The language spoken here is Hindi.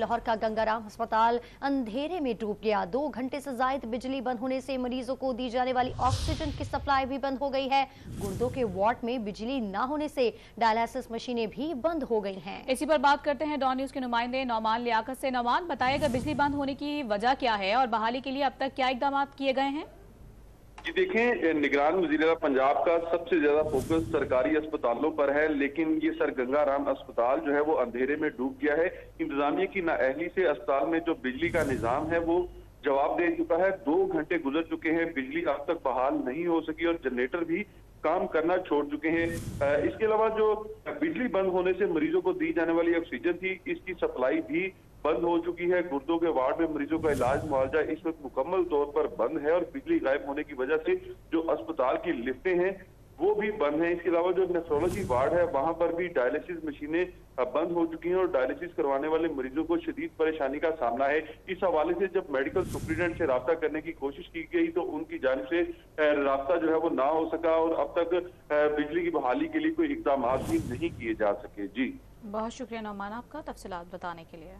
लाहौर का गंगाराम अस्पताल अंधेरे में डूब गया। 2 घंटे से ज्यादा बिजली बंद होने से मरीजों को दी जाने वाली ऑक्सीजन की सप्लाई भी बंद हो गई है। गुर्दों के वार्ड में बिजली न होने से डायलिसिस मशीनें भी बंद हो गई हैं। इसी पर बात करते हैं डॉन न्यूज के नुमाइंदे नौमान लियाकत से। नौमान, बताइएगा बिजली बंद होने की वजह क्या है और बहाली के लिए अब तक क्या इकदाम किए गए हैं? जी देखें, निगरान वज़ीर-ए-आला पंजाब का सबसे ज्यादा फोकस सरकारी अस्पतालों पर है, लेकिन ये सर गंगाराम अस्पताल जो है वो अंधेरे में डूब गया है। इंतजामिया की नाअहली से अस्पताल में जो बिजली का निजाम है वो जवाब दे चुका है। 2 घंटे गुजर चुके हैं, बिजली अब तक बहाल नहीं हो सकी और जनरेटर भी काम करना छोड़ चुके हैं। इसके अलावा जो बिजली बंद होने से मरीजों को दी जाने वाली ऑक्सीजन थी, इसकी सप्लाई भी बंद हो चुकी है। गुर्दों के वार्ड में मरीजों का इलाज मुआवजा इस वक्त मुकम्मल तौर पर बंद है और बिजली गायब होने की वजह से जो अस्पताल की लिफ्टें हैं वो भी बंद हैं। इसके अलावा जो नेफ्रोलॉजी वार्ड है वहां पर भी डायलिसिस मशीनें बंद हो चुकी हैं और डायलिसिस करवाने वाले मरीजों को शदीद परेशानी का सामना है। इस हवाले से जब मेडिकल सुप्रीडेंट से राब्ता करने की कोशिश की गई तो उनकी जानिब से राब्ता जो है वो ना हो सका और अब तक बिजली की बहाली के लिए कोई इकदाम भी नहीं किए जा सके। जी बहुत शुक्रिया नौमान आपका तफसीलात बताने के लिए।